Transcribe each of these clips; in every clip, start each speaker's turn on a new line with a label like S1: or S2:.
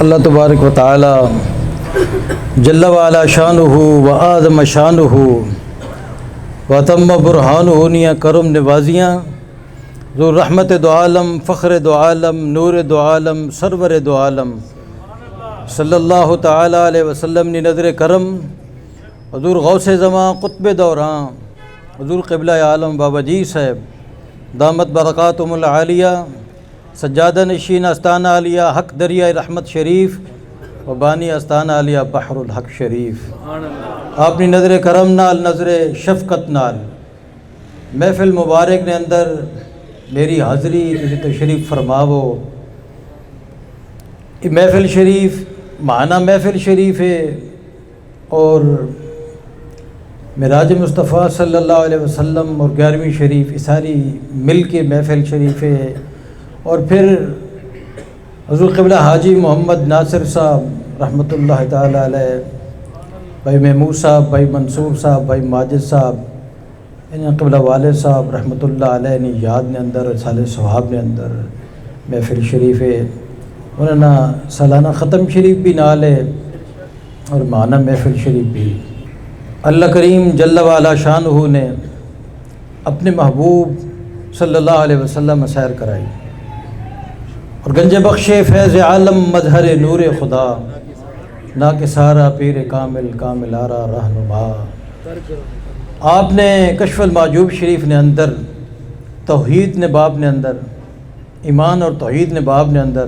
S1: اللہ تبارک و تعالی جل وعلا شانہ و اعظم شانہ و تم برہانہ نیا کرم نوازیاں ذو رحمت دو عالم فخر دو عالم نور دو عالم سرور دو عالم صلی اللہ تعالی علیہ وسلم نی نظر کرم حضور غوث زمان قطب دوراں حضور قبلہ عالم بابا جی صاحب دامت برکاتہم العالیہ سجادہ نشین استانہ عالیہ حق دریائے رحمت شریف و بانی استانہ عالیہ بحر الحق شریف اپنی نظر کرم نال نظر شفقت نال محفل مبارک نے اندر میری حاضری تسی تشریف فرماو. یہ محفل شریف معنی محفل شریف ہے اور معراج مصطفیٰ صلی اللہ علیہ وسلم اور 11ویں شریف یہ ساری مل کے محفل شریف ہے. اور پھر حضور قبلہ حاجی محمد ناصر صاحب رحمۃ اللہ تعالی علیہ، بھائی محمود صاحب، بھائی منصور صاحب، بھائی ماجد صاحب، انہیں قبلہ والد صاحب رحمۃ اللہ علیہ نے یاد نے اندر سال ثواب نے اندر محفل شریف ہے. انہوں نے سالانہ ختم شریف بھی نال ہے اور معنی محفل شریف بھی. اللہ کریم جل وعلا شانہ نے اپنے محبوب صلی اللہ علیہ وسلم سیر کرائی اور گنج بخش فیض عالم مظہر نور خدا نا کہ سارا پیر کامل کامل آرا رہنما. آپ نے کشف المعجوب شریف نے اندر توحید نے باب نے اندر ایمان اور توحید نے باب نے اندر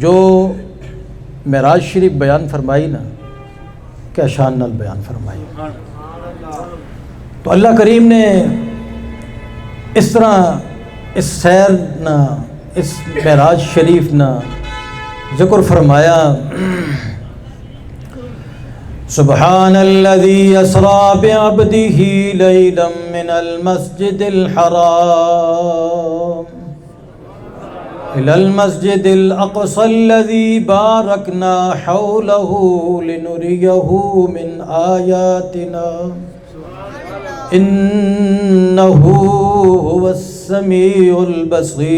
S1: جو معراج شریف بیان فرمائی نا کیا شان نال بیان فرمائی. تو اللہ کریم نے اس طرح اس سیر نہ اس معراج شریف نہ ذکر فرمایا سبحان الذي اسرا بعبده ليلا من المسجد الحرام الى المسجد الاقصى الذي باركنا حوله لنريه من آياتنا انه هو السمیع البصیر.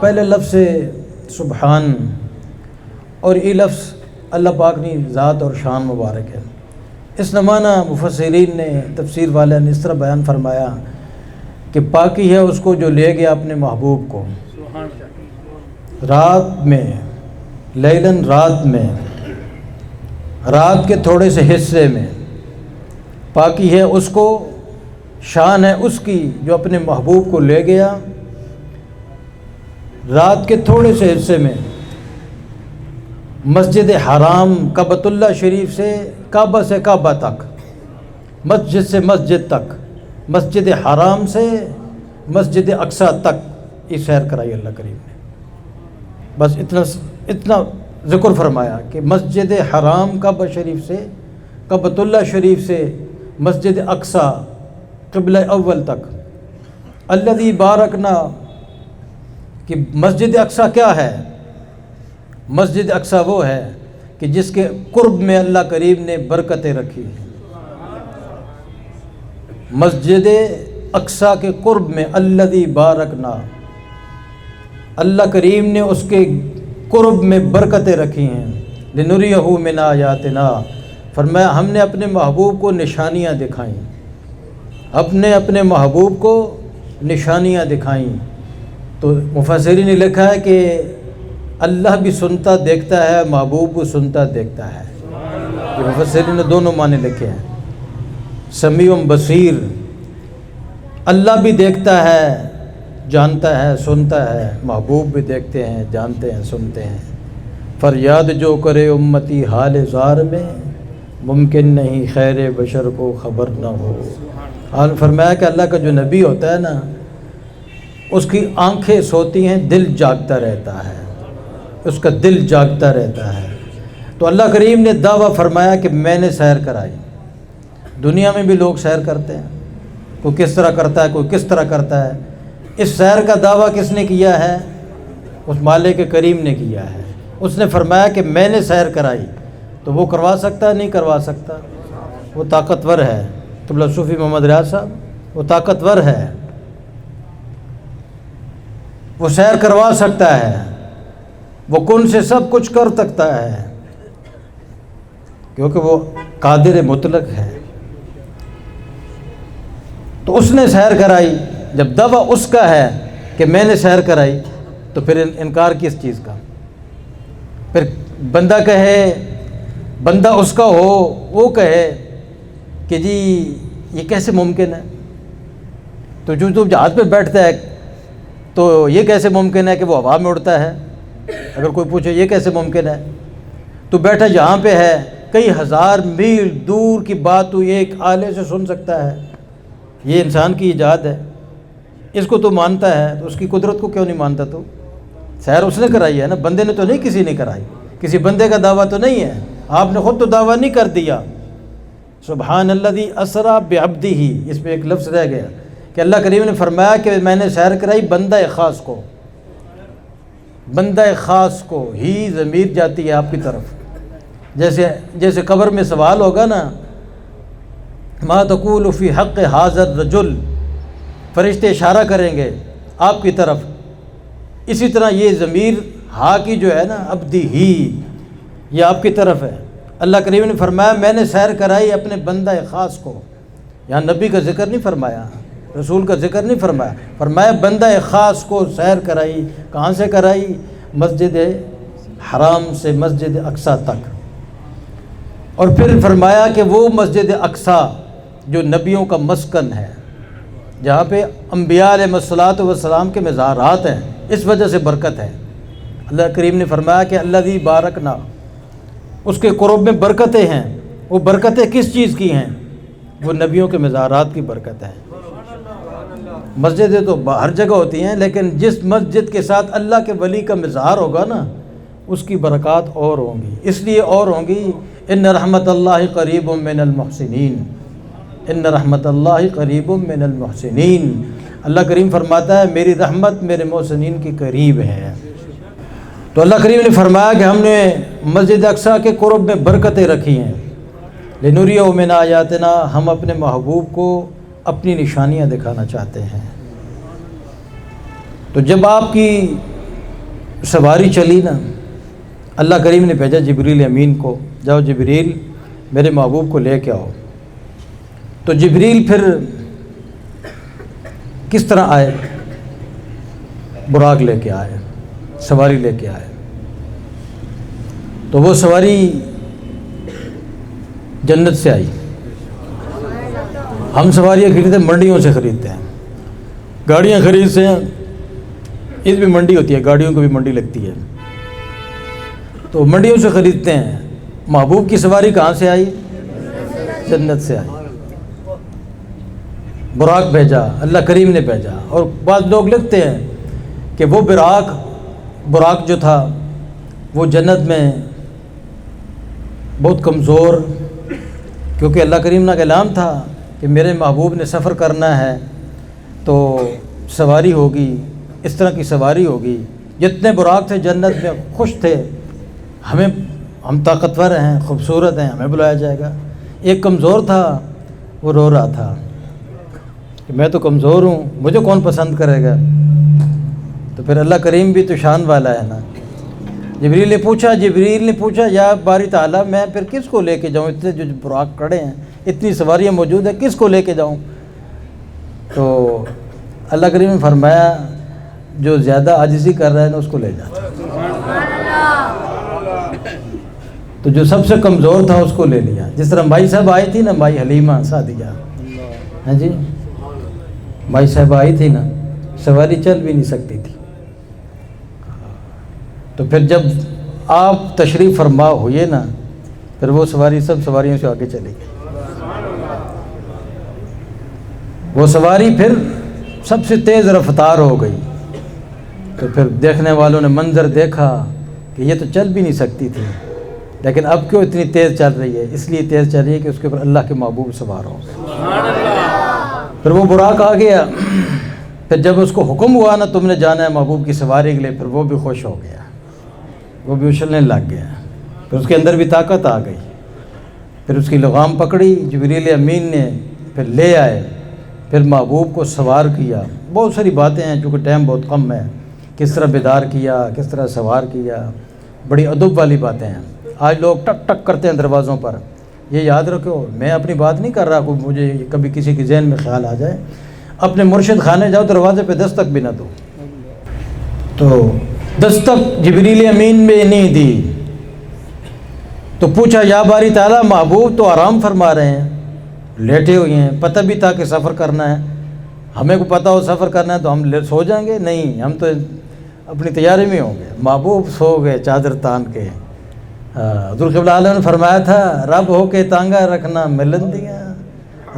S1: پہلے لفظ سبحان اور یہ لفظ اللہ پاک نے ذات اور شان مبارک ہے. اس نمانہ مفسرین نے تفسیر والے نے اس طرح بیان فرمایا کہ پاکی ہے اس کو جو لے گیا اپنے محبوب کو رات میں لیلن رات کے تھوڑے سے حصے میں پاکی ہے اس کو، شان ہے اس کی جو اپنے محبوب کو لے گیا رات کے تھوڑے سے حصے میں مسجد حرام کعبۃ اللہ شریف سے کعبہ تک، مسجد سے مسجد تک، مسجد حرام سے مسجد اقصیٰ تک یہ سیر کرائی اللہ کریم نے. بس اتنا ذکر فرمایا کہ مسجد حرام کعبہ شریف سے کعبۃ اللہ شریف سے مسجد اقصیٰ قبلہ اول تک. الذی بارکنا کہ مسجد اقصیٰ کیا ہے؟ مسجد اقصیٰ وہ ہے کہ جس کے قرب میں اللہ کریم نے برکتیں رکھی. مسجد اقصیٰ کے قرب میں الذی بارکنا اللہ کریم نے اس کے قرب میں برکتیں رکھی ہیں. لنریہ من آیاتنا فرمایا ہم نے اپنے محبوب کو نشانیاں دکھائیں، اپنے محبوب کو نشانیاں دکھائیں. تو مفسرین نے لکھا ہے کہ اللہ بھی سنتا دیکھتا ہے، محبوب بھی سنتا دیکھتا ہے. یہ مفسرین نے دونوں معنی لکھے ہیں. سمیع بصیر، اللہ بھی دیکھتا ہے، جانتا ہے، سنتا ہے، محبوب بھی دیکھتے ہیں، جانتے ہیں، سنتے ہیں. فریاد جو کرے امتی حال زار میں ممکن نہیں خیر بشر کو خبر نہ ہو. حال فرمایا کہ اللہ کا جو نبی ہوتا ہے نا اس کی آنکھیں سوتی ہیں، دل جاگتا رہتا ہے، اس کا دل جاگتا رہتا ہے. تو اللہ کریم نے دعویٰ فرمایا کہ میں نے سیر کرائی. دنیا میں بھی لوگ سیر کرتے ہیں، کوئی کس طرح کرتا ہے، کوئی کس طرح کرتا ہے. اس سیر کا دعویٰ کس نے کیا ہے؟ اس مالک کریم نے کیا ہے. اس نے فرمایا کہ میں نے سیر کرائی. تو وہ کروا سکتا ہے؟ نہیں کروا سکتا. وہ طاقتور ہے. قبلہ صوفی محمد ریاض صاحب وہ طاقتور ہے. وہ سیر کروا سکتا ہے، وہ کن سے سب کچھ کر سکتا ہے، کیونکہ وہ قادر مطلق ہے۔ تو اس نے سیر کرائی، جب دعویٰ اس کا ہے کہ میں نے سیر کرائی تو پھر انکار کس چیز کا؟ پھر بندہ کہے، بندہ اس کا ہو، وہ کہے کہ جی یہ کیسے ممکن ہے؟ تو جو جہاز پہ بیٹھتا ہے تو یہ کیسے ممکن ہے کہ وہ ہوا میں اڑتا ہے؟ اگر کوئی پوچھے یہ کیسے ممکن ہے؟ تو بیٹھا جہاں پہ ہے، کئی ہزار میل دور کی بات تو ایک آلے سے سن سکتا ہے، یہ انسان کی ایجاد ہے، اس کو تو مانتا ہے، تو اس کی قدرت کو کیوں نہیں مانتا؟ تو سیر اس نے کرائی ہے نا، بندے نے تو نہیں، کسی نے کرائی، کسی بندے کا دعویٰ تو نہیں ہے، آپ نے خود تو دعویٰ نہیں کر دیا۔ سبحان الذی اسریٰ بعبدہ، اس پہ ایک لفظ رہ گیا کہ اللہ کریم نے فرمایا کہ میں نے سیر کرائی بندہ خاص کو، بندہ خاص کو ہی ضمیر جاتی ہے آپ کی طرف۔ جیسے قبر میں سوال ہوگا نا، ما تقول فی حق ھذا الرجل، فرشتے اشارہ کریں گے آپ کی طرف، اسی طرح یہ ضمیر ہا کی جو ہے نا، عبدی ہی، یہ آپ کی طرف ہے۔ اللہ کریم نے فرمایا میں نے سیر کرائی اپنے بندہ خاص کو، یہاں نبی کا ذکر نہیں فرمایا، رسول کا ذکر نہیں فرمایا، فرمایا بندہ خاص کو سیر کرائی۔ کہاں سے کرائی؟ مسجد حرام سے مسجد اقصیٰ تک، اور پھر فرمایا کہ وہ مسجد اقصیٰ جو نبیوں کا مسکن ہے، جہاں پہ انبیاء علیہ الصلوۃ والسلام کے مزارات ہیں، اس وجہ سے برکت ہے۔ اللہ کریم نے فرمایا کہ الذی بارکنا، اس کے قرب میں برکتیں ہیں۔ وہ برکتیں کس چیز کی ہیں؟ وہ نبیوں کے مزارات کی برکت ہے۔ مسجدیں تو ہر جگہ ہوتی ہیں، لیکن جس مسجد کے ساتھ اللہ کے ولی کا مزار ہوگا نا، اس کی برکات اور ہوں گی، اس لیے اور ہوں گی، ان رحمت اللہ قریب من المحسنین، ان رحمت اللہ قریب من المحسنین۔ اللہ کریم فرماتا ہے میری رحمت میرے محسنین کے قریب ہے۔ تو اللہ کریم نے فرمایا کہ ہم نے مسجد اقصیٰ کے قرب میں برکتیں رکھی ہیں، لنریہ من آیاتنا، ہم اپنے محبوب کو اپنی نشانیاں دکھانا چاہتے ہیں۔ تو جب آپ کی سواری چلی نا، اللہ کریم نے بھیجا جبریل امین کو، جاؤ جبریل میرے محبوب کو لے کے آؤ۔ تو جبریل پھر کس طرح آئے؟ براق لے کے آئے، سواری لے کے آئے۔ تو وہ سواری جنت سے آئی۔ ہم سواریاں خریدتے ہیں منڈیوں سے خریدتے ہیں، گاڑیاں خریدتے ہیں، اس بھی منڈی ہوتی ہے، گاڑیوں کو بھی منڈی لگتی ہے، تو منڈیوں سے خریدتے ہیں۔ محبوب کی سواری کہاں سے آئی؟ جنت سے آئی۔ براق بھیجا، اللہ کریم نے بھیجا۔ اور بعض لوگ لکھتے ہیں کہ وہ براق جو تھا وہ جنت میں بہت کمزور، کیونکہ اللہ کریم کا اعلان تھا کہ میرے محبوب نے سفر کرنا ہے تو سواری ہوگی، اس طرح کی سواری ہوگی۔ جتنے براق تھے جنت میں خوش تھے، ہم طاقتور ہیں، خوبصورت ہیں، ہمیں بلایا جائے گا۔ ایک کمزور تھا، وہ رو رہا تھا کہ میں تو کمزور ہوں، مجھے کون پسند کرے گا؟ تو پھر اللہ کریم بھی تو شان والا ہے نا۔ جبریل نے پوچھا یا باری تعالیٰ میں پھر کس کو لے کے جاؤں؟ اتنے جو براق کھڑے ہیں، اتنی سواریاں موجود ہیں، کس کو لے کے جاؤں؟ تو اللہ کریم نے فرمایا جو زیادہ عاجزی کر رہا ہے نا اس کو لے جاتا۔ تو جو سب سے کمزور تھا اس کو لے لیا۔ جس طرح مائی صاحب آئی تھی نا، مائی حلیمہ سعدیہ، ہاں جی، مائی صاحب آئی تھی نا، سواری چل بھی نہیں سکتی تھی، تو پھر جب آپ تشریف فرما ہوئے نا، پھر وہ سواری سب سواریوں سے آگے چلی گئی۔ وہ سواری پھر سب سے تیز رفتار ہو گئی، تو پھر دیکھنے والوں نے منظر دیکھا کہ یہ تو چل بھی نہیں سکتی تھی، لیکن اب کیوں اتنی تیز چل رہی ہے؟ اس لیے تیز چل رہی ہے کہ اس کے اوپر اللہ کے محبوب سوار ہو گئے۔ پھر وہ براق آ گیا، پھر جب اس کو حکم ہوا نا تم نے جانا ہے محبوب کی سواری کے لیے، پھر وہ بھی خوش ہو گیا، وہ بھی اچھلنے لگ گیا، پھر اس کے اندر بھی طاقت آ گئی۔ پھر اس کی لغام پکڑی جبریل امین نے، پھر لے آئے، پھر محبوب کو سوار کیا۔ بہت ساری باتیں ہیں، چونکہ ٹائم بہت کم ہے، کس طرح بیدار کیا، کس طرح سوار کیا، بڑی ادب والی باتیں ہیں۔ آج لوگ ٹک ٹک کرتے ہیں دروازوں پر، یہ یاد رکھو میں اپنی بات نہیں کر رہا، کوئی مجھے کبھی کسی کے ذہن میں خیال آ جائے، اپنے مرشد خانے جاؤ دروازے پہ دستک بھی نہ دو۔ تو دستک جبریل امین میں نہیں دی تو پوچھا یا باری تعالیٰ محبوب تو آرام فرما رہے ہیں، لیٹے ہوئے ہیں، پتہ بھی تھا کہ سفر کرنا ہے، ہمیں کو پتہ ہو سفر کرنا ہے تو ہم سو جائیں گے؟ نہیں، ہم تو اپنی تیاری میں ہوں گے۔ محبوب سو گئے چادر تان کے۔ حضور قبلہ عالم نے فرمایا تھا رب ہو کے تانگا رکھنا ملن دیاں،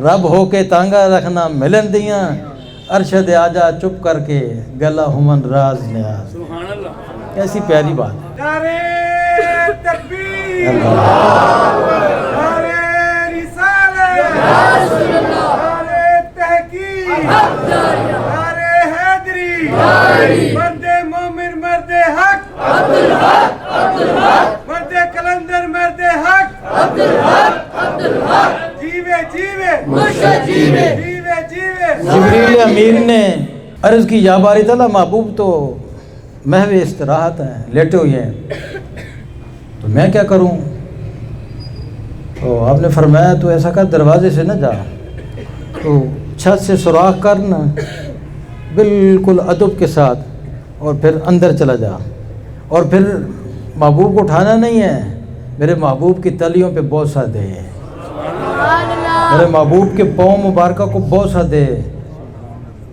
S1: رب ہو کے تانگا رکھنا ملن دیاں، ارشد آجا چپ کر کے گلا ہمن راز نیاز۔
S2: سبحان اللہ،
S1: کیسی پیاری بات ہے۔
S2: نعرہ تکبیر،
S1: اللہ
S2: نعرہ رسالت، نعرہ تحقیق، نعرہ حیدری، مرد مومن مرد حق، مرد کلندر مرد حق، جیوے جیوے جیوے جیوے۔
S1: جبریل امین نے عرض کی یا باری تعالیٰ محبوب تو محو استراحت ہیں، لیٹے ہوئے ہیں، تو میں کیا کروں؟ تو آپ نے فرمایا تو ایسا کر دروازے سے نہ جا، تو چھت سے سوراخ کرنا بالکل ادب کے ساتھ اور پھر اندر چلا جا، اور پھر محبوب کو اٹھانا نہیں ہے، میرے محبوب کی تلیوں پہ بوسہ دے، میرے محبوب کے پاؤں مبارکہ کو بوسہ دے،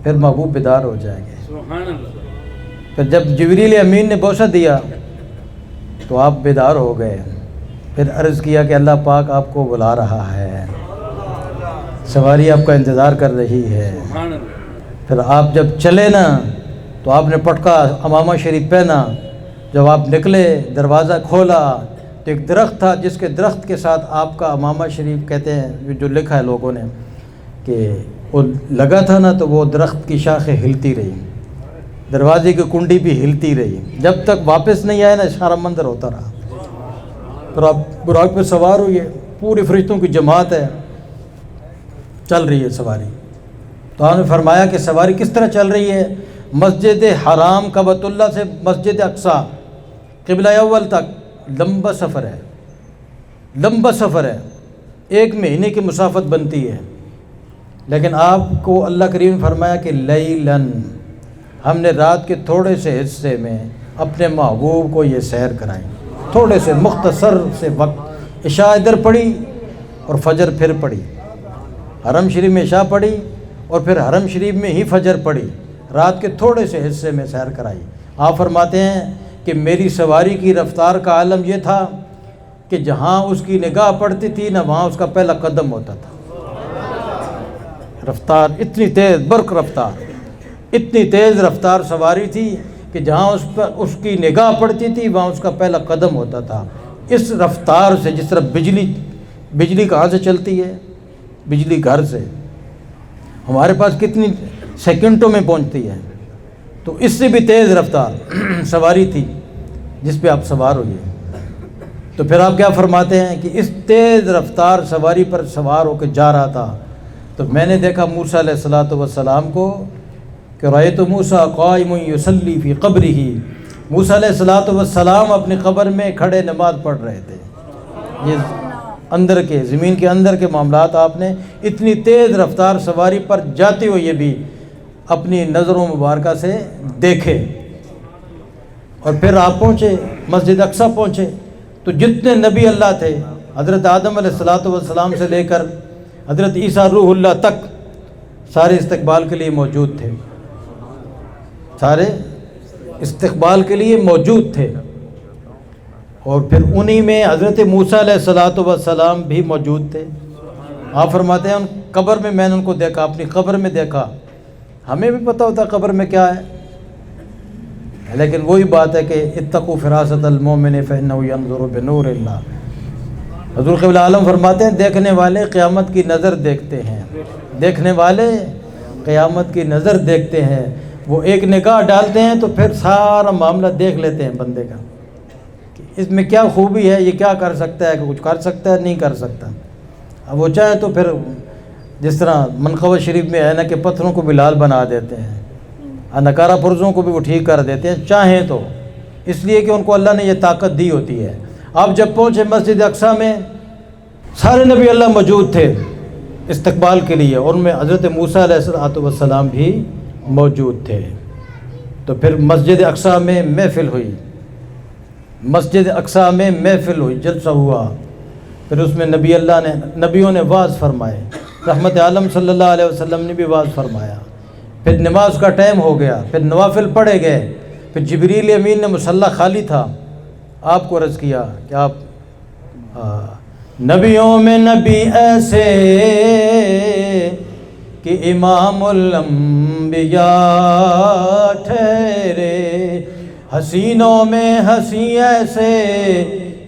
S1: پھر محبوب بیدار ہو جائیں گے۔
S2: سبحان اللہ،
S1: پھر جب جبریل امین نے بوسہ دیا تو آپ بیدار ہو گئے، پھر عرض کیا کہ اللہ پاک آپ کو بلا رہا ہے، سواری آپ کا انتظار کر رہی ہے۔
S2: سبحان اللہ،
S1: پھر آپ جب چلے نا تو آپ نے پٹکا امامہ شریف پہنا، جب آپ نکلے دروازہ کھولا تو ایک درخت تھا، جس کے درخت کے ساتھ آپ کا امامہ شریف کہتے ہیں جو لکھا ہے لوگوں نے کہ وہ لگا تھا نا، تو وہ درخت کی شاخیں ہلتی رہی، دروازے کی کنڈی بھی ہلتی رہی، جب تک واپس نہیں آئے نا اشارہ مندر ہوتا رہا۔ پھر آپ براق پہ سوار ہوئے، پوری فرشتوں کی جماعت ہے، چل رہی ہے سواری۔ تو آپ نے فرمایا کہ سواری کس طرح چل رہی ہے؟ مسجد حرام کعبۃ اللہ سے مسجد اقصیٰ قبلہ اول تک لمبا سفر ہے، لمبا سفر ہے، 1 مہینے کی مسافت بنتی ہے، لیکن آپ کو اللہ کریم نے فرمایا کہ لیلن، ہم نے رات کے تھوڑے سے حصے میں اپنے محبوب کو یہ سیر کرائی، تھوڑے سے مختصر سے وقت، عشاء ادھر پڑھی اور فجر پھر پڑھی، حرم شریف میں عشاء پڑھی اور پھر حرم شریف میں ہی فجر پڑھی، رات کے تھوڑے سے حصے میں سیر کرائی۔ آپ فرماتے ہیں کہ میری سواری کی رفتار کا عالم یہ تھا کہ جہاں اس کی نگاہ پڑتی تھی نہ وہاں اس کا پہلا قدم ہوتا تھا۔ رفتار اتنی تیز، برق رفتار، اتنی تیز رفتار سواری تھی کہ جہاں اس کی نگاہ پڑتی تھی وہاں اس کا پہلا قدم ہوتا تھا۔ اس رفتار سے، جس طرح بجلی کہاں سے چلتی ہے؟ بجلی گھر سے، ہمارے پاس کتنی سیکنڈوں میں پہنچتی ہے، تو اس سے بھی تیز رفتار سواری تھی جس پہ آپ سوار ہوئے۔ تو پھر آپ کیا فرماتے ہیں کہ اس تیز رفتار سواری پر سوار ہو کے جا رہا تھا تو میں نے دیکھا موسیٰ علیہ السلام کو کہ رأیت موسیٰ قائم یصلی فی قبرہ، موسیٰ علیہ السلام اپنی قبر میں کھڑے نماز پڑھ رہے تھے۔ یہ اندر کے، زمین کے اندر کے معاملات آپ نے اتنی تیز رفتار سواری پر جاتے ہوئے بھی اپنی نظروں مبارکہ سے دیکھے۔ اور پھر آپ پہنچے مسجد اقصیٰ پہنچے تو جتنے نبی اللہ تھے، حضرت آدم علیہ السلام سے لے کر حضرت عیسیٰ روح اللہ تک، سارے استقبال کے لیے موجود تھے، سارے استقبال کے لیے موجود تھے۔ اور پھر انہی میں حضرت موسیٰ علیہ السلام بھی موجود تھے۔ آپ فرماتے ہیں ان قبر میں نے ان کو دیکھا، اپنی قبر میں دیکھا۔ ہمیں بھی پتہ ہوتا قبر میں کیا ہے، لیکن وہی بات ہے کہ اتقوا فراست المومن فإنہ ینظر بنور اللہ۔ حضور قبلہ عالم فرماتے ہیں دیکھنے والے قیامت کی نظر دیکھتے ہیں، دیکھنے والے قیامت کی نظر دیکھتے ہیں، وہ ایک نگاہ ڈالتے ہیں تو پھر سارا معاملہ دیکھ لیتے ہیں بندے کا، کہ اس میں کیا خوبی ہے، یہ کیا کر سکتا ہے، کہ کچھ کر سکتا ہے نہیں کر سکتا۔ اب وہ چاہے تو پھر جس طرح منقبہ شریف میں ہے نا کہ پتھروں کو بھی لال بنا دیتے ہیں، نکارہ پرزوں کو بھی وہ ٹھیک کر دیتے ہیں چاہیں تو، اس لیے کہ ان کو اللہ نے یہ طاقت دی ہوتی ہے۔ آپ جب پہنچے مسجد اقصیٰ میں، سارے نبی اللہ موجود تھے استقبال کے لیے، اور ان میں حضرت موسیٰ علیہ السلام بھی موجود تھے۔ تو پھر مسجد اقصیٰ میں محفل ہوئی، مسجد اقصیٰ میں محفل ہوئی، جلسہ ہوا۔ پھر اس میں نبیوں نے واعظ فرمائے، رحمت عالم صلی اللہ علیہ وسلم نے بھی واعظ فرمایا۔ پھر نماز کا ٹائم ہو گیا، پھر نوافل پڑھے گئے۔ پھر جبریل امین نے مصلی خالی تھا، آپ کو عرض کیا کہ آپ نبیوں میں نبی ایسے کہ امام الانبیاء ٹھہرے، حسینوں میں حسین ایسے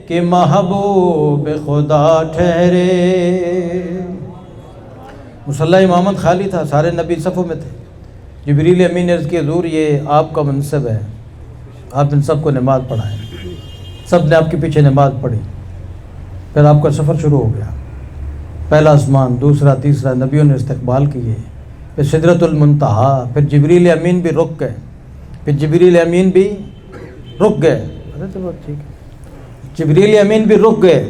S1: کہ محبوب خدا ٹھہرے۔ مصلی امامت خالی تھا، سارے نبی صفوں میں تھے۔ جبریل امین نے عرض کیا حضور یہ آپ کا منصب ہے، آپ ان سب کو نماز پڑھائیں۔ سب نے آپ کے پیچھے نماز پڑھی۔ پھر آپ کا سفر شروع ہو گیا، پہلا آسمان، دوسرا، تیسرا، نبیوں نے استقبال کیے، پھر سدرۃ المنتہا، پھر جبریل امین بھی رک گئے، پھر جبریل امین بھی رک گئے، چلو ٹھیک ہے، جبریل امین بھی رک گئے،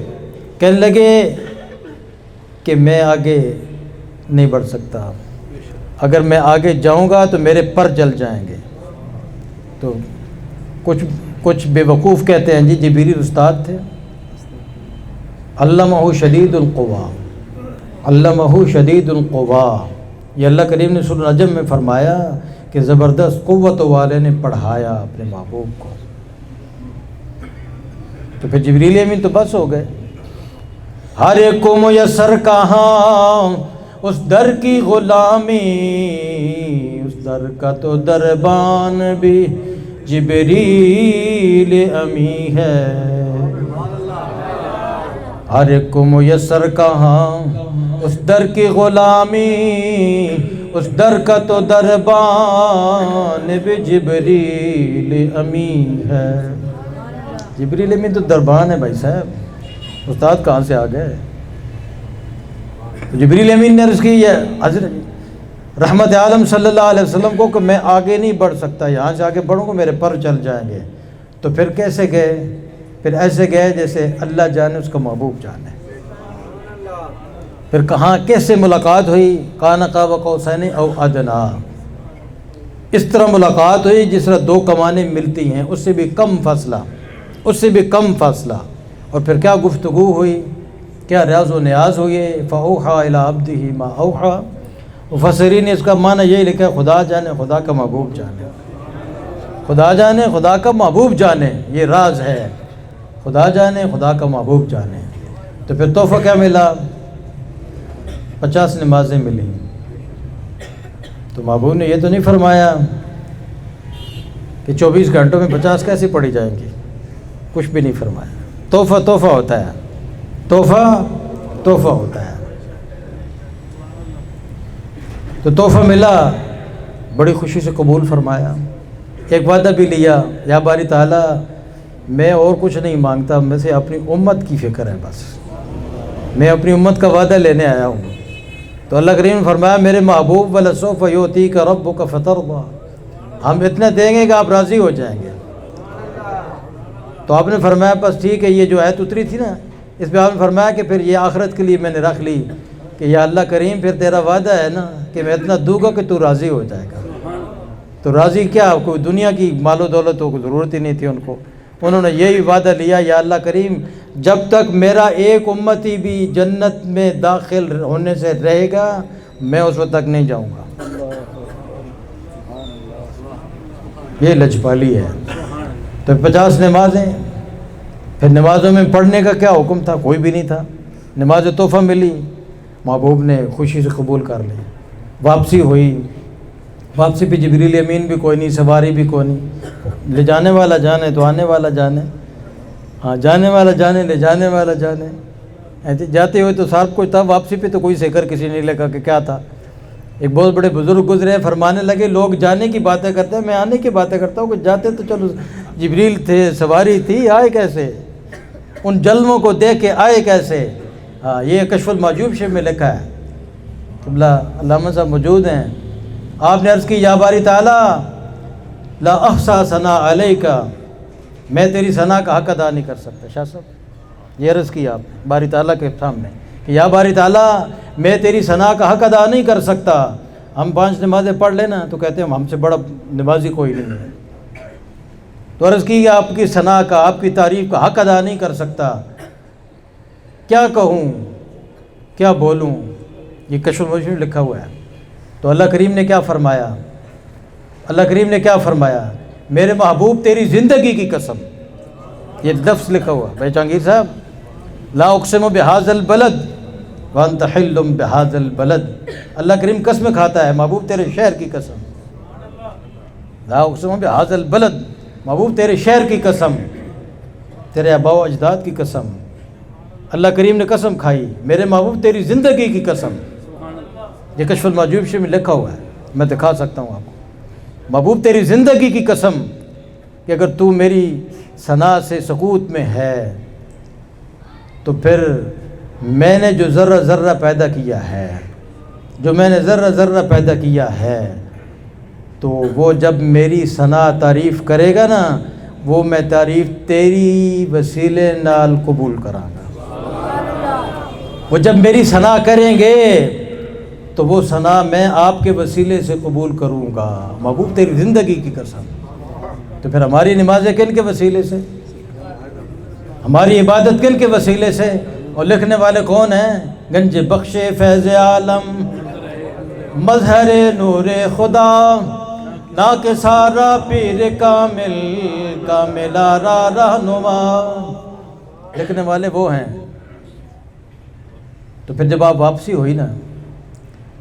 S1: کہنے لگے کہ میں آگے نہیں بڑھ سکتا، اگر میں آگے جاؤں گا تو میرے پر جل جائیں گے۔ تو کچھ بے وقوف کہتے ہیں جی جبریل استاد تھے، علمہ شدید القوا، علمہ شدید القوا، یہ اللہ کریم نے سورۃ النجم میں فرمایا کہ زبردست قوت والے نے پڑھایا اپنے محبوب کو۔ تو پھر جبریل امین تو بس ہو گئے۔ ہر ایک کو میسر کہاں اس در کی غلامی، اس در کا تو دربان بھی جبریل امی ہے۔ ہر ایک کو میسر کہاں اس در کی غلامی، اس در کا تو دربان بھی جبریل امی ہے۔ جبریل امین تو دربان ہے بھائی صاحب، استاد کہاں سے آ گئے؟ جبریل امین نے عرض کی ہے حضرت رحمت عالم صلی اللہ علیہ وسلم کو کہ میں آگے نہیں بڑھ سکتا، یہاں سے آگے بڑھوں گا میرے پر چل جائیں گے۔ تو پھر کیسے گئے؟ پھر ایسے گئے جیسے اللہ جانے اس کا محبوب جانے۔ پھر کہاں کیسے ملاقات ہوئی؟ کان قاب قوسین او ادنا، اس طرح ملاقات ہوئی جس طرح دو کمانیں ملتی ہیں، اس سے بھی کم فاصلہ، اس سے بھی کم فاصلہ۔ اور پھر کیا گفتگو ہوئی، کیا ریاض و نیاز ہوئی۔ فاوحیٰ الی عبدہ ما اوحیٰ، مفسرین نے اس کا معنی یہی لکھا ہے خدا جانے خدا کا محبوب جانے، خدا جانے خدا کا محبوب جانے، یہ راز ہے، خدا جانے خدا کا محبوب جانے۔ تو پھر تحفہ کیا ملا؟ 50 نمازیں ملی۔ تو محبوب نے یہ تو نہیں فرمایا کہ 24 گھنٹوں میں 50 کیسے پڑھی جائیں گی، کچھ بھی نہیں فرمایا۔ تحفہ تحفہ ہوتا ہے، تحفہ تحفہ ہوتا ہے۔ تو تحفہ ملا، بڑی خوشی سے قبول فرمایا۔ ایک وعدہ بھی لیا، یا باری تعالیٰ میں اور کچھ نہیں مانگتا، میں سے اپنی امت کی فکر ہے، بس میں اپنی امت کا وعدہ لینے آیا ہوں۔ تو اللہ کریم نے فرمایا میرے محبوب وَلَسَوْفَ يُعْطِيكَ رَبُّكَ فَتَرْضَىٰ، ہم اتنا دیں گے کہ آپ راضی ہو جائیں گے۔ تو آپ نے فرمایا بس ٹھیک ہے، یہ جو آیت اتری تھی نا اس پہ آپ نے فرمایا کہ پھر یہ آخرت کے لیے میں نے رکھ لی کہ یا اللہ کریم پھر تیرا وعدہ ہے نا کہ میں اتنا دوں گا کہ تو راضی ہو جائے گا۔ تو راضی کیا، کوئی دنیا کی مال و دولت کو ضرورت ہی نہیں تھی ان کو، انہوں نے یہی وعدہ لیا یا اللہ کریم جب تک میرا ایک امتی بھی جنت میں داخل ہونے سے رہے گا میں اس وقت تک نہیں جاؤں گا۔ یہ لجپالی ہے۔ تو 50 نمازیں، پھر نمازوں میں پڑھنے کا کیا حکم تھا؟ کوئی بھی نہیں تھا۔ نماز تحفہ ملی، محبوب نے خوشی سے قبول کر لی۔ واپسی ہوئی، واپسی پہ جبریل امین بھی کوئی نہیں، سواری بھی کوئی نہیں، لے جانے والا جانے تو آنے والا جانے، ہاں جانے والا جانے لے جانے والا جانے۔ ایسے جاتے ہوئے تو سب کچھ تھا، واپسی پہ تو کوئی ذکر کسی نے لگا کہ کیا تھا۔ ایک بہت بڑے بزرگ گزرے، فرمانے لگے لوگ جانے کی باتیں کرتے ہیں، میں آنے کی باتیں کرتا ہوں کہ جاتے تو چلو جبریل تھے، سواری تھی، آئے کیسے؟ ان جلووں کو دیکھ کے آئے کیسے؟ ہاں یہ کشف المحجوب شریف میں لکھا ہے، قبلہ علامہ صاحب موجود ہیں۔ آپ نے عرض کی یا باری تعالیٰ لا احصا ثناء علیک، میں تیری ثنا کا حق ادا نہیں کر سکتا۔ شاہ صاحب یہ عرض کی آپ باری تعالیٰ کے سامنے کہ یا باری تعالیٰ میں تیری ثنا کا حق ادا نہیں کر سکتا۔ ہم 5 نمازیں پڑھ لینا تو کہتے ہیں ہم سے بڑا نمازی کوئی نہیں ہے۔ تو عرض کی آپ کی ثنا کا، آپ کی تعریف کا حق ادا نہیں کر سکتا، کیا کہوں کیا بولوں؟ یہ کشف المشکل میں لکھا ہوا ہے۔ تو اللہ کریم نے کیا فرمایا؟ اللہ کریم نے کیا فرمایا؟ میرے محبوب تیری زندگی کی قسم، یہ لفظ لکھا ہوا بھائی جہانگیر صاحب، لا اقسم بہذا البلد وانت حل بہذا البلد، اللہ کریم قسم کھاتا ہے محبوب تیرے شہر کی قسم، لا اقسم بہذا البلد، محبوب تیرے شہر کی قسم، تیرے آباء و اجداد کی قسم، اللہ کریم نے قسم کھائی میرے محبوب تیری زندگی کی قسم۔ یہ کشف المحجوب شریف میں لکھا ہوا ہے، میں دکھا سکتا ہوں آپ کو۔ محبوب تیری زندگی کی قسم کہ اگر تو میری ثنا سے سکوت میں ہے تو پھر میں نے جو ذرہ ذرہ پیدا کیا ہے، جو میں نے ذرہ ذرہ پیدا کیا ہے، تو وہ جب میری ثنا تعریف کرے گا نا، وہ میں تعریف تیری وسیلے نال قبول کراں گا۔ وہ جب میری ثنا کریں گے تو وہ ثنا میں آپ کے وسیلے سے قبول کروں گا، محبوب تیری زندگی کی قسم۔ تو پھر ہماری نمازیں کن کے وسیلے سے، ہماری عبادت کن کے وسیلے سے؟ اور لکھنے والے کون ہیں؟ گنج بخش فیض عالم، مظہر نور خدا، نا کہ سارا پیر کامل، کامل آرا رہنما، لکھنے والے وہ ہیں۔ تو پھر جب آپ واپسی ہوئی نا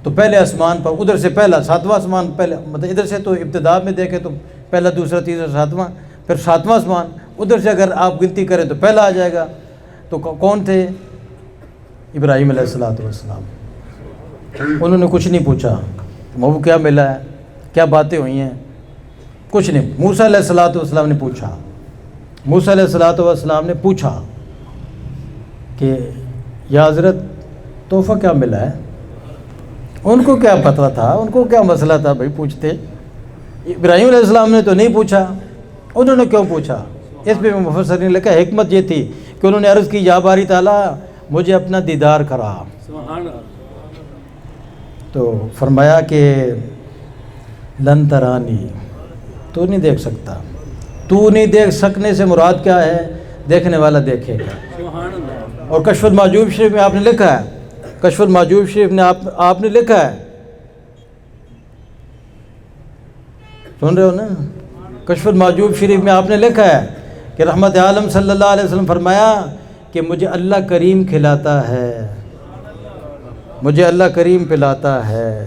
S1: تو پہلے آسمان پر، ادھر سے پہلا 7واں آسمان، پہلے مطلب ادھر سے تو ابتدا میں دیکھیں تو پہلا دوسرا تیسرا 7واں، پھر 7واں آسمان، ادھر سے اگر آپ گنتی کریں تو پہلا آ جائے گا۔ تو کون تھے؟ ابراہیم علیہ السلام۔ انہوں نے کچھ نہیں پوچھا محبوب کیا ملا ہے، کیا باتیں ہوئی ہیں، کچھ نہیں۔ موسیٰ علیہ السلام نے پوچھا، موسیٰ علیہ السلام نے پوچھا کہ یا حضرت تحفہ کیا ملا ہے؟ ان کو کیا پتہ تھا، ان کو کیا مسئلہ تھا بھائی پوچھتے؟ ابراہیم علیہ السلام نے تو نہیں پوچھا، انہوں نے کیوں پوچھا؟ اس پہ مفسرین نے لکھا حکمت یہ تھی کہ انہوں نے عرض کی یا باری تعالیٰ مجھے اپنا دیدار کرا۔ تو فرمایا کہ لن ترانی، تو نہیں دیکھ سکتا، تو نہیں دیکھ سکنے سے مراد کیا ہے؟ دیکھنے والا دیکھے گا۔ اور کشف المحجوب شریف میں آپ نے لکھا ہے، کشف المحجوب شریف نے آپ نے لکھا ہے، سن رہے ہو نا؟ کشف المحجوب شریف میں آپ نے لکھا ہے کہ رحمت عالم صلی اللہ علیہ وسلم فرمایا کہ مجھے اللہ کریم کھلاتا ہے، مجھے اللہ کریم پلاتا ہے،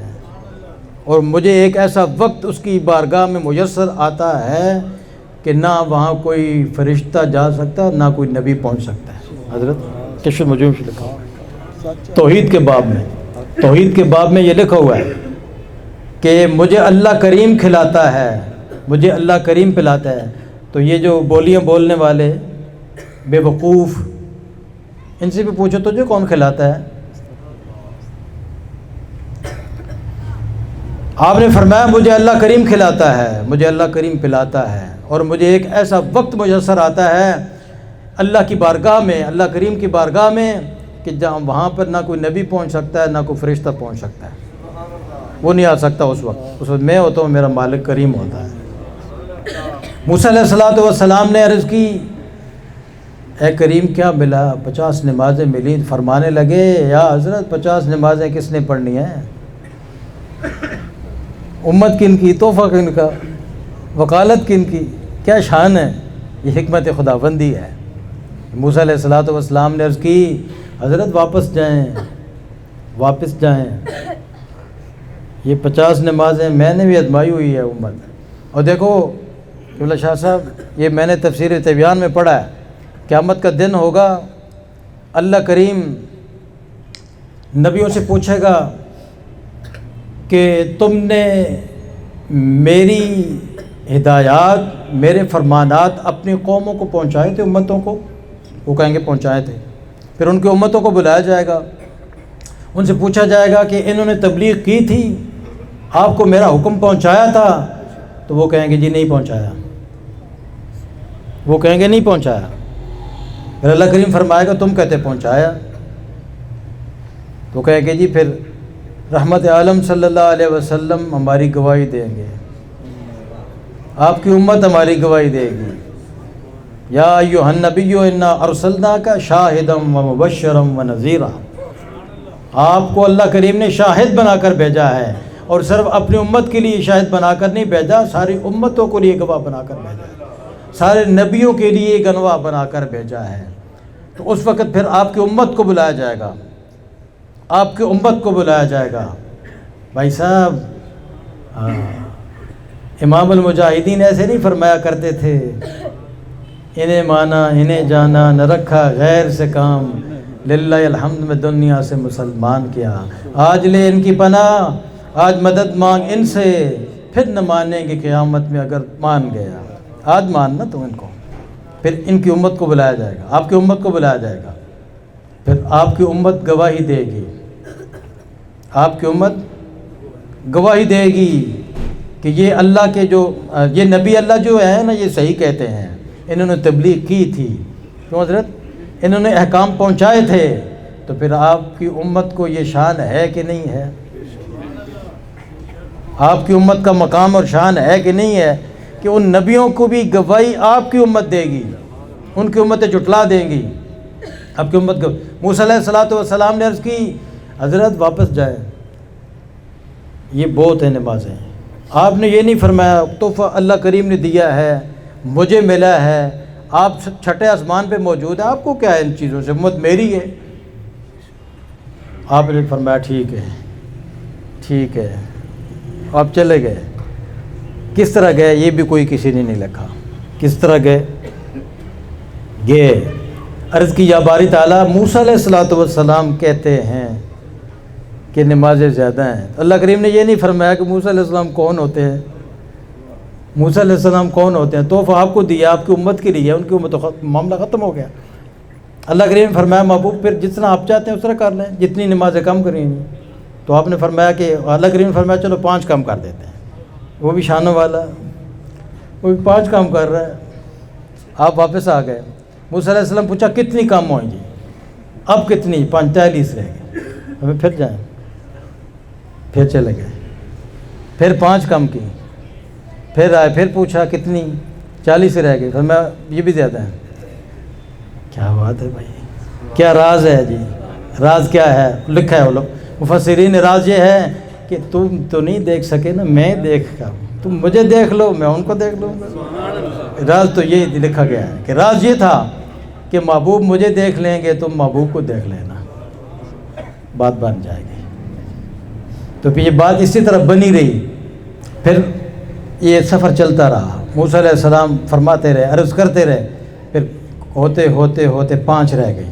S1: اور مجھے ایک ایسا وقت اس کی بارگاہ میں میسر آتا ہے کہ نہ وہاں کوئی فرشتہ جا سکتا، نہ کوئی نبی پہنچ سکتا ہے۔ حضرت کشف المحجوب سے لکھا ہوا ہے، توحید کے باب میں، توحید کے باب میں یہ لکھا ہوا ہے کہ مجھے اللہ کریم کھلاتا ہے، مجھے اللہ کریم پلاتا ہے۔ تو یہ جو بولیاں بولنے والے بے وقوف، ان سے بھی پوچھو تجھے کون کھلاتا ہے؟ آپ نے فرمایا مجھے اللہ کریم کھلاتا ہے، مجھے اللہ کریم پلاتا ہے، اور مجھے ایک ایسا وقت میسر آتا ہے اللہ کی بارگاہ میں، اللہ کریم کی بارگاہ میں، کہ جہاں وہاں پر نہ کوئی نبی پہنچ سکتا ہے، نہ کوئی فرشتہ پہنچ سکتا ہے، وہ نہیں آ سکتا اس وقت میں ہوتا ہوں، میرا مالک کریم ہوتا ہے۔ موسیٰ علیہ السلام نے عرض کی اے کریم کیا ملا؟ 50 نمازیں ملی۔ فرمانے لگے یا حضرت 50 نمازیں کس نے پڑھنی ہیں؟ امت کن کی، تحفہ کن کا، وکالت کن کی، کیا شان ہے؟ یہ حکمت خداوندی ہے۔ موسیٰ علیہ السلام نے عرض کی حضرت واپس جائیں، واپس جائیں، یہ 50 نمازیں میں نے بھی ازمائی ہوئی ہے امت۔ اور دیکھو قبلہ شاہ صاحب، یہ میں نے تفسیر تبیان میں پڑھا ہے، قیامت کا دن ہوگا، اللہ کریم نبیوں سے پوچھے گا کہ تم نے میری ہدایات، میرے فرمانات اپنی قوموں کو پہنچائے تھے، امتوں کو؟ وہ کہیں گے پہنچائے تھے۔ پھر ان کی امتوں کو بلایا جائے گا، ان سے پوچھا جائے گا کہ انہوں نے تبلیغ کی تھی، آپ کو میرا حکم پہنچایا تھا؟ تو وہ کہیں گے جی نہیں پہنچایا، وہ کہیں گے نہیں پہنچایا۔ پھر اللہ کریم فرمائے گا تم کہتے پہنچایا، تو کہے گے جی پھر رحمت عالم صلی اللہ علیہ وسلم ہماری گواہی دیں گے، آپ کی امت ہماری گواہی دے گی۔ یا ایھا النبی انا ارسلناک شاہدا ومبشرا ونذیرا، آپ کو اللہ کریم نے شاہد بنا کر بھیجا ہے، اور صرف اپنی امت کے لیے شاہد بنا کر نہیں بھیجا، ساری امتوں کے لیے گواہ بنا کر بھیجا ہے، سارے نبیوں کے لیے گواہ بنا کر بھیجا ہے۔ تو اس وقت پھر آپ کی امت کو بلایا جائے گا، آپ کی امت کو بلایا جائے گا۔ بھائی صاحب امام المجاہدین ایسے نہیں فرمایا کرتے تھے، انہیں مانا انہیں جانا نہ رکھا غیر سے کام، للہ الحمد میں دنیا سے مسلمان کیا، آج لے ان کی پناہ، آج مدد مانگ ان سے، پھر نہ مانیں گے قیامت میں اگر مان گیا۔ آج ماننا تو ان کو، پھر ان کی امت کو بلایا جائے گا، آپ کی امت کو بلایا جائے گا، پھر آپ کی امت گواہی دے گی، آپ کی امت گواہی دے گی کہ یہ اللہ کے جو یہ نبی اللہ جو ہے نا یہ صحیح کہتے ہیں، انہوں نے تبلیغ کی تھی، کیوں حضرت انہوں نے احکام پہنچائے تھے۔ تو پھر آپ کی امت کو یہ شان ہے کہ نہیں ہے؟ آپ کی امت کا مقام اور شان ہے کہ نہیں ہے کہ ان نبیوں کو بھی گواہی آپ کی امت دے گی، ان کی امتیں جھٹلا دیں گی۔ آپ کی امت موسیٰ علیہ الصلوۃ والسلام نے عرض کی حضرت واپس جائے، یہ بہت ہے نمازیں، آپ نے یہ نہیں فرمایا تحفہ اللہ کریم نے دیا ہے، مجھے ملا ہے، آپ چھٹے آسمان پہ موجود ہیں، آپ کو کیا ہے ان چیزوں سے، امت میری ہے۔ آپ نے فرمایا ٹھیک ہے ٹھیک ہے، آپ چلے گئے۔ کس طرح گئے یہ بھی کوئی کسی نے نہیں لکھا، کس طرح گئے عرض کی یا باری تعالیٰ موسیٰ علیہ الصلوۃ والسلام کہتے ہیں کہ نمازیں زیادہ ہیں، اللہ کریم نے یہ نہیں فرمایا کہ موسیٰ علیہ السلام کون ہوتے ہیں، موسیٰ علیہ السلام کون ہوتے ہیں، تحفہ آپ کو دیا آپ کی امت کے لیے، ان کی امت معاملہ ختم ہو گیا۔ اللہ کریم نے فرمایا محبوب پھر جتنا آپ چاہتے ہیں اس طرح کر لیں، جتنی نمازیں کم کریں گی، تو آپ نے فرمایا کہ اللہ کریم نے فرمایا چلو 5 کم کر دیتے ہیں، وہ بھی شانوں والا، وہ بھی 5 کم کر رہا ہے۔ آپ واپس آ گئے، موسیٰ علیہ السلام پوچھا کتنی کم ہوئیں جی، اب کتنی 45 رہ گئے، ہمیں پھر جائیں، پھر چلے گئے، پھر 5 کم کی، پھر آئے پھر پوچھا کتنی 40 رہ گئی، فرمایا یہ بھی زیادہ ہے۔ کیا بات ہے بھائی، کیا راز ہے جی، راز کیا ہے لکھا ہے وہ لوگ مفسرین، راز یہ ہے کہ تم تو نہیں دیکھ سکے نا، میں دیکھ کر، تم مجھے دیکھ لو میں ان کو دیکھ لوں گا۔ راز تو یہ لکھا گیا ہے کہ راز یہ تھا کہ محبوب مجھے دیکھ لیں گے تم محبوب کو دیکھ لینا، بات بن جائے گی۔ تو پھر یہ بات اسی طرح بنی رہی، پھر یہ سفر چلتا رہا، موسیٰ علیہ السلام فرماتے رہے، عرض کرتے رہے، پھر ہوتے ہوتے ہوتے 5 رہ گئی۔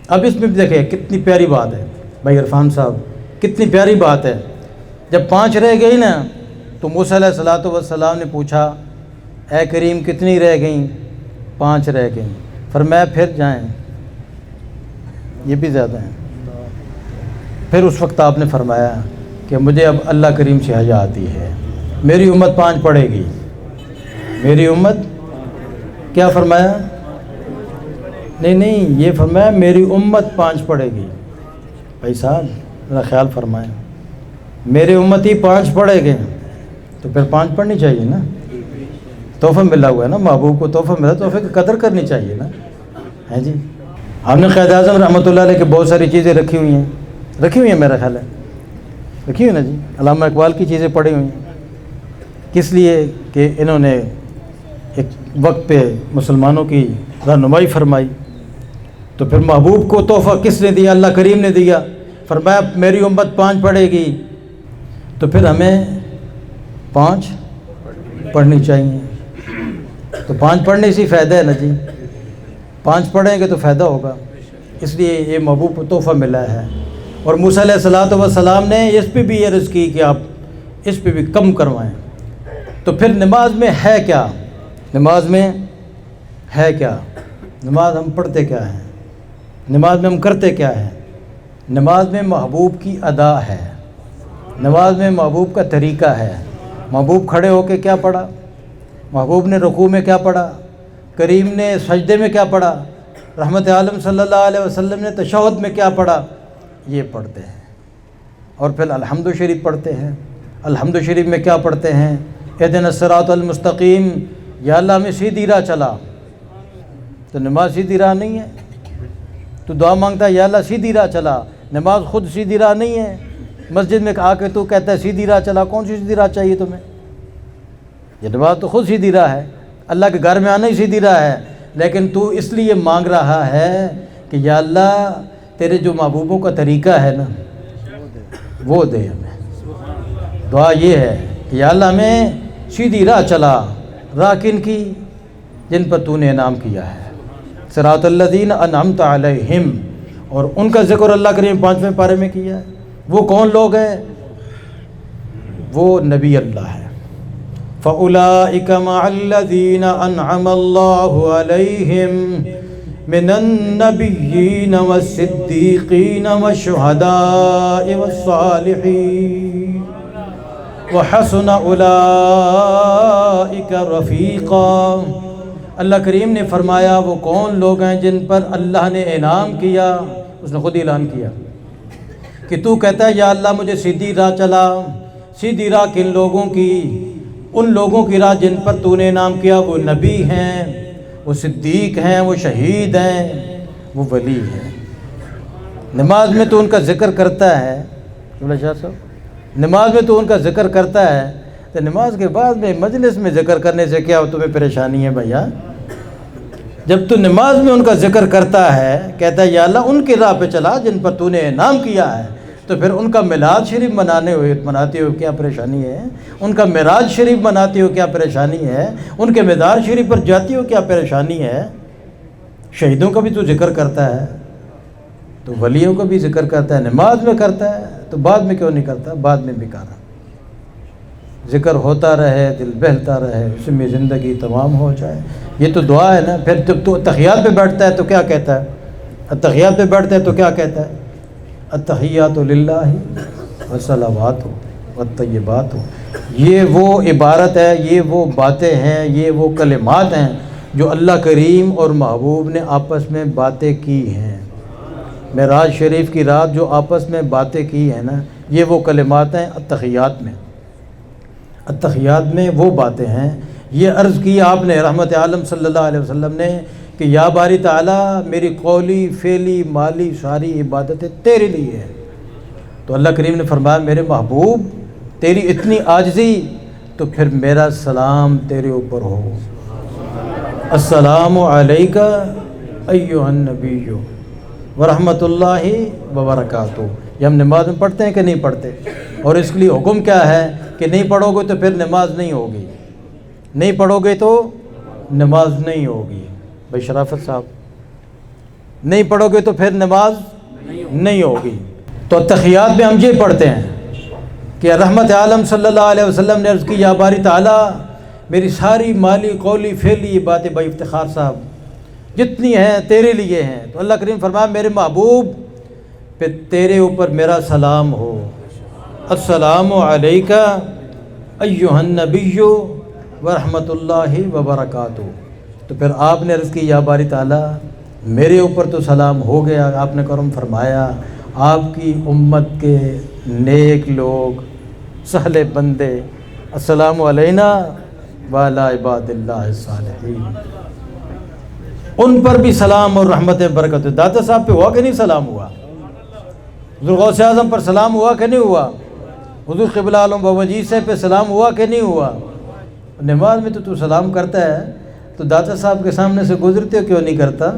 S1: اب اس میں بھی دیکھیں کتنی پیاری بات ہے بھائی عرفان صاحب، کتنی پیاری بات ہے۔ جب 5 رہ گئی نا تو موسیٰ علیہ الصلوۃ والسلام نے پوچھا اے کریم کتنی رہ گئیں؟ 5 رہ گئیں، فرمایا پھر جائیں، یہ بھی زیادہ ہیں۔ پھر اس وقت آپ نے فرمایا کہ مجھے اب اللہ کریم سے حیا آتی ہے، میری امت 5 پڑھے گی، میری امت کیا فرمایا؟ نہیں یہ فرمایا میری امت 5 پڑھے گی۔ بھائی صاحب ذرا خیال فرمائیں، میری امت ہی 5 پڑھے گے تو پھر 5 پڑھنی چاہیے نا، تحفہ ملا ہوا ہے نا، محبوب کو تحفہ ملا، تحفے کی قدر کرنی چاہیے نا، ہے جی۔ ہم نے قائد اعظم رحمۃ اللہ علیہ کے بہت ساری چیزیں رکھی ہوئی ہیں میرا خیال ہے، رکھی ہوئی نا جی، علامہ اقبال کی چیزیں پڑھی ہوئی ہیں، کس لیے کہ انہوں نے ایک وقت پہ مسلمانوں کی رہنمائی فرمائی۔ تو پھر محبوب کو تحفہ کس نے دیا؟ اللہ کریم نے دیا، فرمایا میری امت 5 پڑھے گی، تو پھر ہمیں 5 پڑھنی چاہیے۔ تو 5 پڑھنے سے فائدہ ہے نا جی، 5 پڑھیں گے تو فائدہ ہوگا، اس لیے یہ محبوب کو تحفہ ملا ہے۔ اور موسیٰ علیہ الصلوۃ والسلام نے اس پہ بھی عرض کی کہ آپ اس پہ بھی کم کروائیں۔ تو پھر نماز میں ہے کیا؟ نماز میں ہے کیا؟ نماز ہم پڑھتے کیا ہیں؟ نماز میں ہم کرتے کیا ہیں؟ نماز میں محبوب کی ادا ہے، نماز میں محبوب کا طریقہ ہے، محبوب کھڑے ہو کے کیا پڑھا؟ محبوب نے رکوع میں کیا پڑھا؟ کریم نے سجدے میں کیا پڑھا؟ رحمت عالم صلی اللہ علیہ وسلم نے تشہد میں کیا پڑھا؟ یہ پڑھتے ہیں۔ اور پھر الحمد شریف پڑھتے ہیں۔ الحمد شریف میں کیا پڑھتے ہیں؟ اہدنا الصراط المستقیم، یا اللہ ہمیں سیدھی راہ چلا۔ تو نماز سیدھی راہ نہیں ہے، تو دعا مانگتا ہے یا اللہ سیدھی راہ چلا، نماز خود سیدھی راہ نہیں ہے۔ مسجد میں آ کے تو کہتا ہے سیدھی راہ چلا، کون سی سیدھی راہ چاہیے تمہیں؟ یہ نماز تو خود سیدھی راہ ہے، اللہ کے گھر میں آنا ہی سیدھی راہ ہے، لیکن تو اس لیے مانگ رہا ہے کہ یا اللہ تیرے جو محبوبوں کا طریقہ ہے نا وہ دے ہمیں۔ دعا یہ ہے کہ یا اللہ ہمیں سیدھی راہ چلا، راہ کن کی؟ جن پر تو نے انعام کیا ہے، صراط الذین انعمت علیہم، اور ان کا ذکر اللہ کریم 5ویں پارے میں کیا ہے۔ وہ کون لوگ ہیں؟ وہ نبی اللہ ہے۔ فَأُولَئِكَ مَعَ الَّذِينَ أَنْعَمَ اللَّهُ عَلَيْهِمْ مِنَ النَّبِيِّينَ وَالصِّدِّيقِينَ وَالشُّهَدَاءِ وَالصَّالِحِينَ وَحَسُنَ أُولَئِكَ رَفِيقًا۔ اللہ کریم نے فرمایا وہ کون لوگ ہیں جن پر اللہ نے انعام کیا۔ اس نے خود اعلان کیا کہ تو کہتا ہے یا اللہ مجھے سیدھی راہ چلا۔ سیدھی راہ کن لوگوں کی؟ ان لوگوں کی راہ جن پر تو نے انعام کیا، وہ نبی ہیں، وہ صدیق ہیں، وہ شہید ہیں، وہ ولی ہیں۔ نماز میں تو ان کا ذکر کرتا ہے، شاہ صاحب نماز میں تو ان کا ذکر کرتا ہے، تو نماز کے بعد میں مجلس میں ذکر کرنے سے کیا تمہیں پریشانی ہے بھیا؟ جب تو نماز میں ان کا ذکر کرتا ہے، کہتا ہے یا اللہ ان کی راہ پہ چلا جن پر تو نے انعام کیا ہے، تو پھر ان کا میلاد شریف مناتے ہو کیا پریشانی ہے؟ ان کا معراج شریف مناتے ہو کیا پریشانی ہے؟ ان کے مزار شریف پر جاتی ہو کیا پریشانی ہے؟ شہیدوں کا بھی تو ذکر کرتا ہے، تو ولیوں کا بھی ذکر کرتا ہے، نماز میں کرتا ہے، تو بعد میں کیوں نہیں کرتا؟ بعد میں بیکار ہے۔ ذکر ہوتا رہے، دل بہلتا رہے، اس میں زندگی تمام ہو جائے، یہ تو دعا ہے نا۔ پھر جب تو تحیات پہ بیٹھتا ہے تو کیا کہتا ہے؟ التحیات پہ بیٹھتا ہے تو کیا کہتا ہے؟ التحیات للہ والصلوات والطیبات۔ یہ وہ عبارت ہے، یہ وہ باتیں ہیں، یہ وہ کلمات ہیں جو اللہ کریم اور محبوب نے آپس میں باتیں کی ہیں۔ معراج شریف کی رات جو آپس میں باتیں کی ہیں نا، یہ وہ کلمات ہیں التحیات میں۔ التحیات میں وہ باتیں ہیں۔ یہ عرض کی آپ نے رحمت عالم صلی اللہ علیہ وسلم نے کہ یا باری تعالیٰ میری قولی فعلی مالی ساری عبادتیں تیرے لیے ہیں۔ تو اللہ کریم نے فرمایا میرے محبوب تیری اتنی عاجزی تو پھر میرا سلام تیرے اوپر ہو۔ السلام علیکہ ایھا النبی ورحمۃ اللہ وبرکاتہ۔ یہ ہم نماز میں پڑھتے ہیں کہ نہیں پڑھتے؟ اور اس کے لیے حکم کیا ہے کہ نہیں پڑھو گے تو پھر نماز نہیں ہوگی، نہیں پڑھو گے تو نماز نہیں ہوگی۔ بھائی شرافت صاحب، نہیں پڑھو گے تو پھر نماز نہیں ہوگی۔ تو تحیات میں ہم یہ پڑھتے ہیں کہ رحمت عالم صلی اللہ علیہ وسلم نے عرض کی یا باری تعالیٰ میری ساری مالی قولی فعلی باتیں بھائی افتخار صاحب جتنی ہیں تیرے لیے ہیں۔ تو اللہ کریم فرمایا میرے محبوب پہ تیرے اوپر میرا سلام ہو۔ السلام علیکہ ایھا النبی ورحمۃ اللہ وبرکاتہ۔ تو پھر آپ نے عرض کی یا باری تعالیٰ میرے اوپر تو سلام ہو گیا، آپ نے کرم فرمایا، آپ کی امت کے نیک لوگ سہل بندے السلام علینا وعلی عباد اللہ الصالحین، ان پر بھی سلام اور رحمت برکت۔ داتا صاحب پہ ہوا کہ نہیں سلام ہوا؟ حضور غوث اعظم پر سلام ہوا کہ نہیں ہوا؟ حضور قبلہ عالم بابا جی سے پہ سلام ہوا کہ نہیں ہوا؟ نماز میں تو سلام کرتا ہے، تو داتا صاحب کے سامنے سے گزرتے ہو کیوں نہیں کرتا؟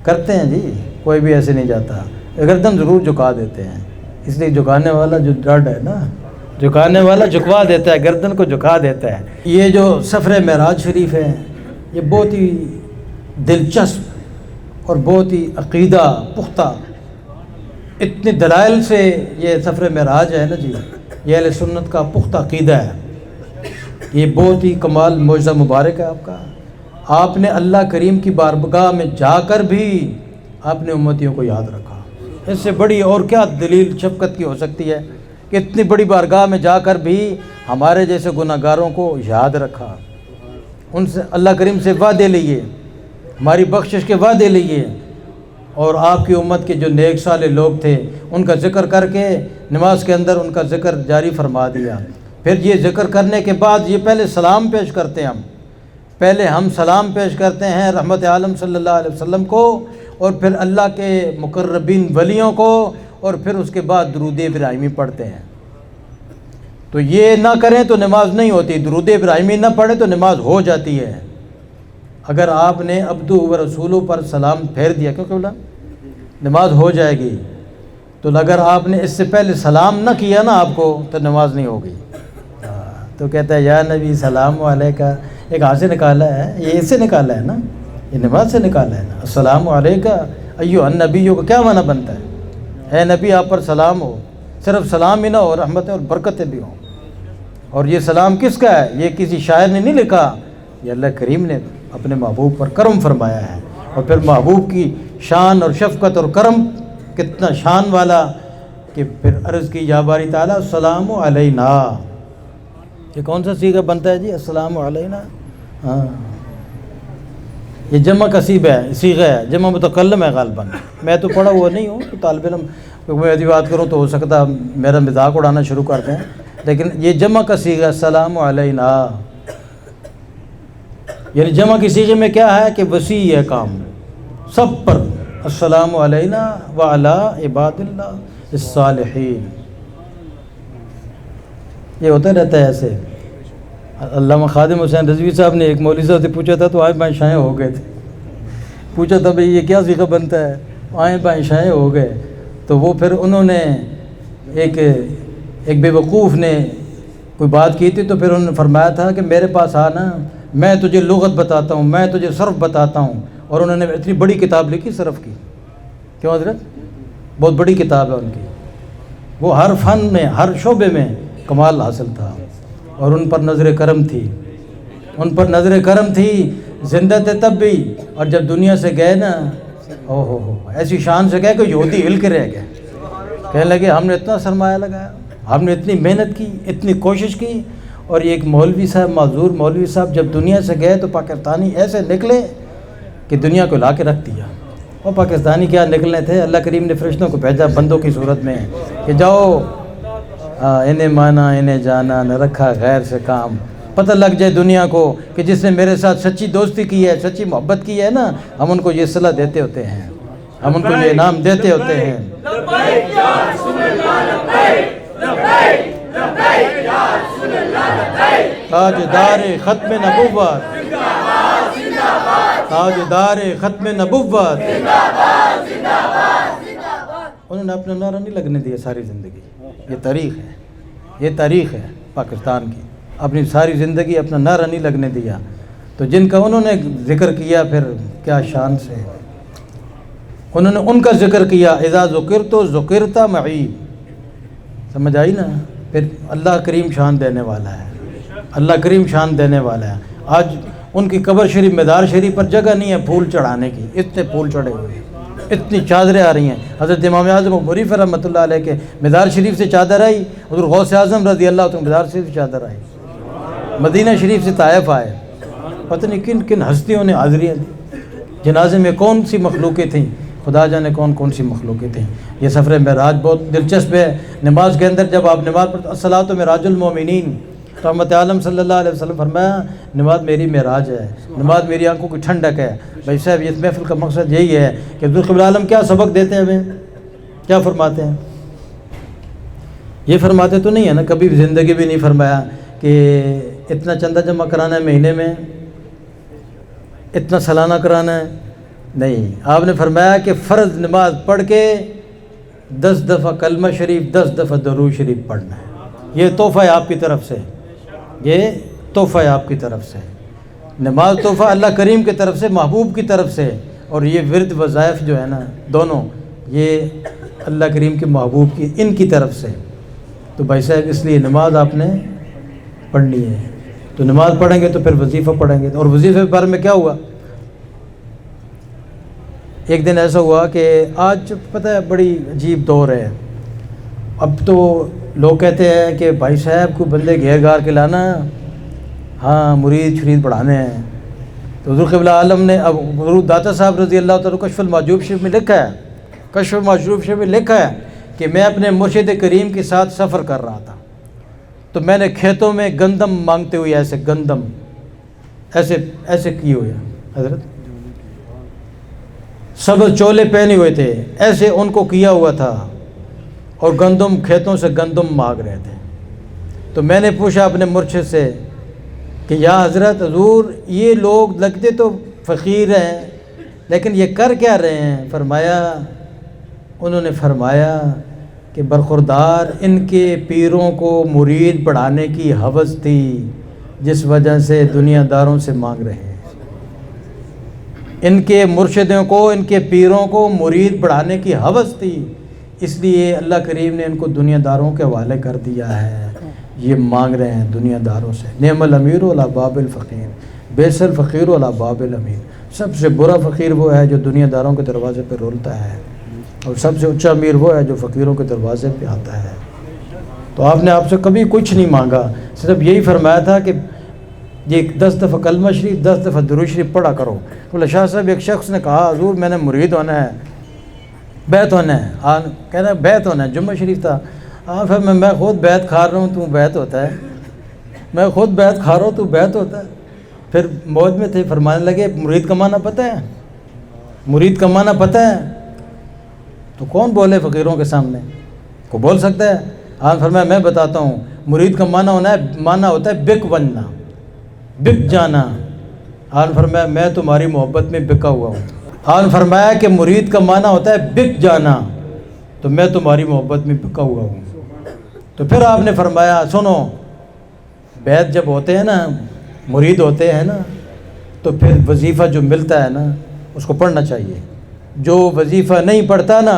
S1: کرتے ہیں جی، کوئی بھی ایسے نہیں جاتا، گردن ضرور جھکا دیتے ہیں، اس لیے جھکانے والا جو ڈرڈ ہے نا، جھکانے والا جھکوا دیتا ہے، گردن کو جھکا دیتا ہے۔ یہ جو سفر معراج شریف ہے یہ بہت ہی دلچسپ اور بہت ہی عقیدہ پختہ، اتنے دلائل سے یہ سفر معراج ہے نا جی، یہ اہل سنت کا پختہ عقیدہ ہے۔ یہ بہت ہی کمال معجزہ مبارک ہے آپ کا۔ آپ نے اللہ کریم کی بارگاہ میں جا کر بھی آپ نے امتیوں کو یاد رکھا۔ اس سے بڑی اور کیا دلیل شفقت کی ہو سکتی ہے کہ اتنی بڑی بارگاہ میں جا کر بھی ہمارے جیسے گناہگاروں کو یاد رکھا، ان سے اللہ کریم سے وعدے لیے، ہماری بخشش کے وعدے لیے، اور آپ کی امت کے جو نیک صالح لوگ تھے ان کا ذکر کر کے نماز کے اندر ان کا ذکر جاری فرما دیا۔ پھر یہ ذکر کرنے کے بعد یہ پہلے سلام پیش کرتے ہیں، پہلے ہم سلام پیش کرتے ہیں رحمت عالم صلی اللہ علیہ وسلم کو، اور پھر اللہ کے مقربین ولیوں کو، اور پھر اس کے بعد درود ابراہیمی پڑھتے ہیں۔ تو یہ نہ کریں تو نماز نہیں ہوتی، درود ابراہیمی نہ پڑھیں تو نماز ہو جاتی ہے۔ اگر آپ نے عبدہ و رسولہ پر سلام پھیر دیا، کیوں کہ بولا نماز ہو جائے گی، تو اگر آپ نے اس سے پہلے سلام نہ کیا نا آپ کو تو نماز نہیں ہوگی۔ تو کہتا ہے یا نبی سلام علیکہ، ایک ہاتھ سے نکالا ہے، یہ اس سے نکالا ہے نا، یہ نماز سے نکالا ہے نا، السلام علیکہ ایھا النبیوں کا کیا معنی بنتا ہے؟ اے نبی آپ پر سلام ہو، صرف سلام ہی نہ ہو، رحمتیں اور برکتیں بھی ہوں۔ اور یہ سلام کس کا ہے؟ یہ کسی شاعر نے نہیں لکھا، یہ اللہ کریم نے اپنے محبوب پر کرم فرمایا ہے۔ اور پھر محبوب کی شان اور شفقت اور کرم کتنا شان والا کہ پھر عرض کی یا باری تعالیٰ السلام علینا، یہ کون سا صیغہ بنتا ہے جی؟ السلام علینا، ہاں یہ جمع کا صیغہ ہے، جمع متکلم ہے غالباً، میں تو پڑھا ہوا نہیں ہوں، تو طالب علم میں ایسی بات کروں تو ہو سکتا میرا مذاق اڑانا شروع کر دیں، لیکن یہ جمع کا صیغہ السلام علینا، یعنی جمع کی صیغے میں کیا ہے کہ وسیع ہے کام سب پر، السلام علینا وعلی عباد اللہ الصالحین، یہ ہوتا رہتا ہے ایسے۔ علامہ خادم حسین رضوی صاحب نے ایک مولوی صاحب سے پوچھا تھا تو آئیں بائیں شائیں ہو گئے تھے، پوچھا تھا بھئی یہ کیا صیغہ بنتا ہے؟ آئیں بائیں شائیں ہو گئے۔ تو وہ پھر انہوں نے ایک بے وقوف نے کوئی بات کی تھی، تو پھر انہوں نے فرمایا تھا کہ میرے پاس آنا، میں تجھے لغت بتاتا ہوں، میں تجھے صرف بتاتا ہوں۔ اور انہوں نے اتنی بڑی کتاب لکھی صرف کی، کیوں حضرت؟ بہت بڑی کتاب ہے ان کی، وہ ہر فن میں ہر شعبے میں کمال حاصل تھا، اور ان پر نظر کرم تھی، ان پر نظر کرم تھی، زندہ تھے تب بھی، اور جب دنیا سے گئے نا ہو ایسی شان سے گئے کہ یہودی ہل کے رہ گئے، کہنے لگے ہم نے اتنا سرمایہ لگایا، ہم نے اتنی محنت کی، اتنی کوشش کی، اور ایک مولوی صاحب، معذور مولوی صاحب جب دنیا سے گئے تو پاکستانی ایسے نکلے کہ دنیا کو لا کے رکھ دیا۔ اور پاکستانی کیا نکلنے تھے، اللہ کریم نے فرشتوں کو بھیجا بندوں کی صورت میں کہ جاؤ انہیں مانا انہیں جانا، نہ رکھا غیر سے کام، پتہ لگ جائے دنیا کو کہ جس نے میرے ساتھ سچی دوستی کی ہے، سچی محبت کی ہے نا، ہم ان کو یہ صلہ دیتے ہوتے ہیں، ہم ان کو یہ انعام دیتے ہوتے ہیں۔
S2: لبیک یا رسول اللہ، لبیک لبیک لبیک یا رسول اللہ، لبیک
S1: تاجدار ختم نبوت، تاجدار ختم نبوت، انہوں نے اپنا نعرہ نہیں لگنے دیا ساری زندگی۔ یہ تاریخ ہے، یہ تاریخ ہے پاکستان کی، اپنی ساری زندگی اپنا نعرہ نہیں لگنے دیا۔ تو جن کا انہوں نے ذکر کیا پھر کیا شان سے انہوں نے ان کا ذکر کیا، اذا ذکرت ذکرت معی، سمجھ آئی نا؟ پھر اللہ کریم شان دینے والا ہے، اللہ کریم شان دینے والا ہے۔ آج ان کی قبر شریف مزار شریف پر جگہ نہیں ہے پھول چڑھانے کی، اتنے پھول چڑھے ہوئے ہیں، اتنی چادریں آ رہی ہیں۔ حضرت امام اعظم ابو حنیفہ رحمۃ اللہ علیہ کے مزار شریف سے چادر آئی، حضور غوث اعظم رضی اللہ عنہ مزار شریف سے چادر آئی، مدینہ شریف سے طائف آئے، پتہ نہیں کن کن ہستیوں نے حاضریاں دی، جنازے میں کون سی مخلوقیں تھیں، خدا جانے کون کون سی مخلوقیں تھیں۔ یہ سفر معراج بہت دلچسپ ہے۔ نماز کے اندر جب آپ نماز پڑھتے الصلاۃ معراج المومنین، تو رحمت عالم صلی اللہ علیہ وسلم فرمایا نماز میری معراج ہے، نماز میری آنکھوں کی ٹھنڈک ہے۔ بھائی صاحب اس محفل کا مقصد یہی ہے کہ حضور قبلہ عالم کیا سبق دیتے ہیں ہمیں، کیا فرماتے ہیں؟ یہ فرماتے تو نہیں ہے نا، کبھی زندگی بھی نہیں فرمایا کہ اتنا چندہ جمع کرانا ہے مہینے میں، اتنا سالانہ کرانا ہے، نہیں۔ آپ نے فرمایا کہ فرض نماز پڑھ کے 10 دفعہ کلمہ شریف، 10 دفعہ درود شریف پڑھنا ہے، یہ تحفہ ہے آپ کی طرف سے، یہ تحفہ ہے آپ کی طرف سے۔ نماز تحفہ اللہ کریم کی طرف سے، محبوب کی طرف سے، اور یہ ورد وظائف جو ہے نا دونوں، یہ اللہ کریم کے محبوب کی ان کی طرف سے۔ تو بھائی صاحب اس لیے نماز آپ نے پڑھنی ہے، تو نماز پڑھیں گے تو پھر وظیفہ پڑھیں گے۔ اور وظیفے کے بارے میں کیا ہوا، ایک دن ایسا ہوا کہ آج پتہ ہے بڑی عجیب دور ہے، اب تو لوگ کہتے ہیں کہ بھائی صاحب کو بندے گھیر گار کے لانا، ہاں مرید شرید پڑھانے ہیں۔ تو حضور قبلہ عالم نے اب حضور داتا صاحب رضی اللہ تعالیٰ کشف المحجوب شریف میں لکھا ہے، کشف المحجوب شریف میں لکھا ہے کہ میں اپنے مرشد کریم کے ساتھ سفر کر رہا تھا، تو میں نے کھیتوں میں گندم مانگتے ہوئے ایسے گندم ایسے کیے ہوئے حضرت، سبز چولے پہنے ہوئے تھے، ایسے ان کو کیا ہوا تھا، اور گندم کھیتوں سے گندم مانگ رہے تھے۔ تو میں نے پوچھا اپنے مرشد سے کہ یا حضرت حضور یہ لوگ لگتے تو فقیر ہیں لیکن یہ کر کیا رہے ہیں؟ انہوں نے فرمایا کہ برخوردار ان کے پیروں کو مرید بڑھانے کی ہوس تھی، جس وجہ سے دنیا داروں سے مانگ رہے ہیں۔ ان کے مرشدوں کو، ان کے پیروں کو مرید بڑھانے کی ہوس تھی، اس لیے اللہ کریم نے ان کو دنیا داروں کے حوالے کر دیا ہے، یہ مانگ رہے ہیں دنیا داروں سے۔ نعم الامیر علی باب الفقیر، بیس الفقیر علی باب الامیر۔ سب سے برا فقیر وہ ہے جو دنیا داروں کے دروازے پہ رولتا ہے، اور سب سے اونچا امیر وہ ہے جو فقیروں کے دروازے پہ آتا ہے۔ تو آپ نے آپ سے کبھی کچھ نہیں مانگا، صرف یہی فرمایا تھا کہ یہ 10 دفعہ کلمہ شریف 10 دفعہ درود شریف پڑھا کرو۔ بولے شاہ صاحب ایک شخص نے کہا حضور میں نے مرید ہونا ہے، بیت ہونا ہے، کہنا ہے بیت ہونا ہے، جمعہ شریف تھا، پھر میں خود بیت کھا رہا ہوں تو بیت ہوتا ہے، میں خود بیت کھا رہا ہوں تو بیت ہوتا ہے۔ پھر موج میں تھے، فرمانے لگے مرید کا معنی پتہ ہے؟ مرید کا معنی پتہ ہے؟ تو کون بولے فقیروں کے سامنے؟ کو بول سکتا ہے؟ فرمایا میں بتاتا ہوں، مرید کا معنی ہوتا ہے بک بننا، بک جانا۔ فرمایا میں تمہاری محبت میں بکا ہوا ہوں۔ فرمایا کہ مرید کا معنی ہوتا ہے بک جانا، تو میں تمہاری محبت میں بکا ہوا ہوں۔ تو پھر آپ نے فرمایا سنو، بیت جب ہوتے ہیں نا، مرید ہوتے ہیں نا، تو پھر وظیفہ جو ملتا ہے نا اس کو پڑھنا چاہیے۔ جو وظیفہ نہیں پڑھتا نا،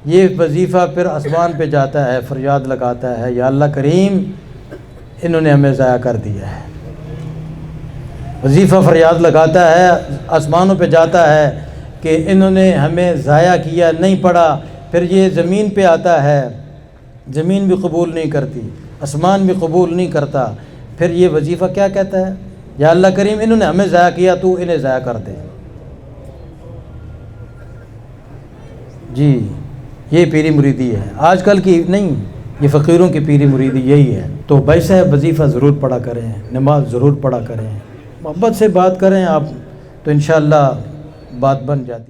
S1: یہ وظیفہ پھر آسمان پہ جاتا ہے، فریاد لگاتا ہے یا اللہ کریم انہوں نے ہمیں ضائع کر دیا ہے۔ وظیفہ فریاد لگاتا ہے، آسمانوں پہ جاتا ہے کہ انہوں نے ہمیں ضائع کیا، نہیں پڑھا۔ پھر یہ زمین پہ آتا ہے، زمین بھی قبول نہیں کرتی، آسمان بھی قبول نہیں کرتا۔ پھر یہ وظیفہ کیا کہتا ہے؟ یا اللہ کریم انہوں نے ہمیں ضائع کیا، تو انہیں ضائع کر دے۔ جی یہ پیری مریدی ہے، آج کل کی نہیں، یہ فقیروں کی پیری مریدی یہی ہے۔ تو بھائی صاحب وظیفہ ضرور پڑھا کریں، نماز ضرور پڑھا کریں، محبت سے بات کریں آپ، تو انشاءاللہ بات بن جاتی ہے۔